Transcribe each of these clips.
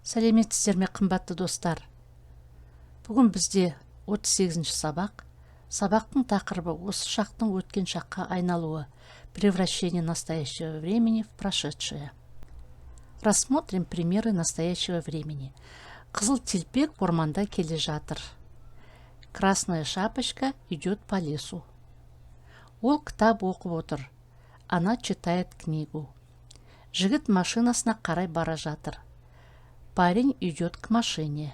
Сәлеметсіздер ме, қымбатты достар? Бүгін бізде 38-ші сабақ. Сабақтың тақырыбы осы шақтың өткен шаққа айналуы. Превращение настоящего времени в прошедшее. Рассмотрим примеры настоящего времени. Қызыл телпек орманда келе жатыр. Красная шапочка идет по лесу. Ол кітап оқып отыр. Она читает книгу. Жігіт машинасына қарай бара жатыр. Парень идет к машине.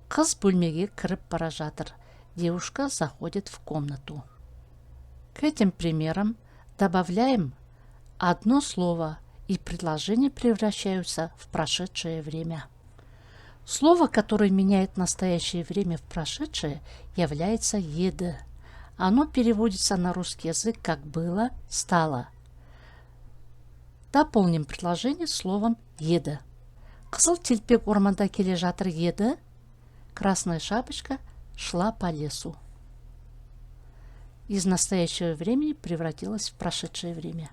Қыз бөлмеге кіріп бара жатыр. Девушка заходит в комнату. К этим примерам добавляем одно слово, и предложения превращаются в прошедшее время. Слово, которое меняет настоящее время в прошедшее, является «еді». Оно переводится на русский язык как «было», «стало». Дополним предложение словом «еді». Қызыл телпек орманда келе жатыр еді. Красная шапочка шла по лесу. Из настоящего времени превратилась в прошедшее время.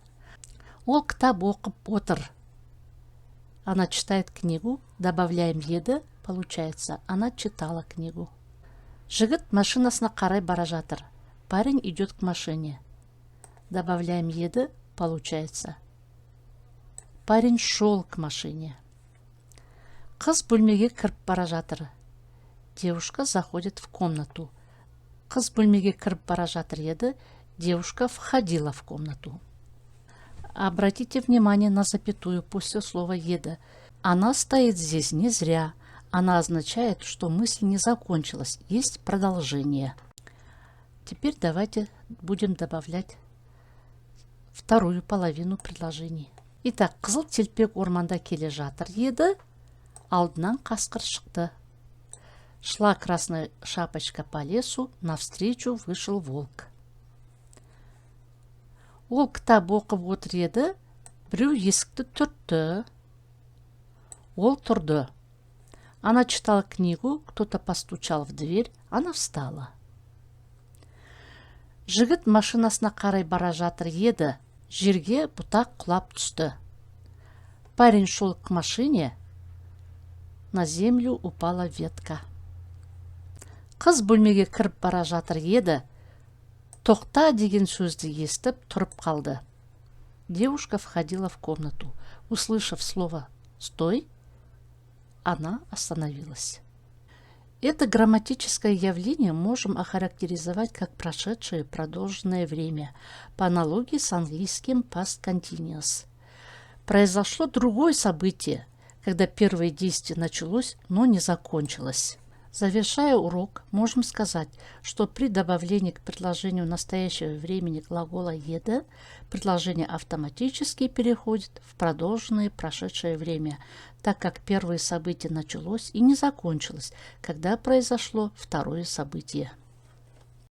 Ол кітап оқып отыр. Она читает книгу. Добавляем еді. Получается, она читала книгу. Жігіт машинасына қарай бара жатыр. Парень идет к машине. Добавляем еді. Получается, парень шел к машине. Қыз бөлмеге кіріп бара жатыр. Девушка заходит в комнату. Қыз бөлмеге кіріп бара жатыр еді. Девушка входила в комнату. Обратите внимание на запятую после слова «еді». Она стоит здесь не зря. Она означает, что мысль не закончилась, есть продолжение. Теперь давайте будем добавлять вторую половину предложений. Итак, қызыл телпек орманда келе жатыр еді. Алдынан қасқыр шықты. Шла красная шапочка по лесу, навстречу вышел волк. Ол кітап оқып отыр еді. Біреу есікті түртті. Ол тұрды. Она читала книгу, кто-то постучал в дверь, она встала. Жігіт машинасына қарай бара жатыр еді. Жерге бұтақ құлап түсті. Парень шел к машине. На землю упала ветка. Қыз бөлмеге кіріп бара жатыр еді. Тоқта деген сөзді естіп тұрып қалды. Девушка входила в комнату. Услышав слово «стой», она остановилась. Это грамматическое явление можем охарактеризовать как прошедшее продолженное время, по аналогии с английским past continuous. Произошло другое событие, когда первое действие началось, но не закончилось. Завершая урок, можем сказать, что при добавлении к предложению настоящего времени глагола «еді» предложение автоматически переходит в продолженное прошедшее время, так как первое событие началось и не закончилось, когда произошло второе событие.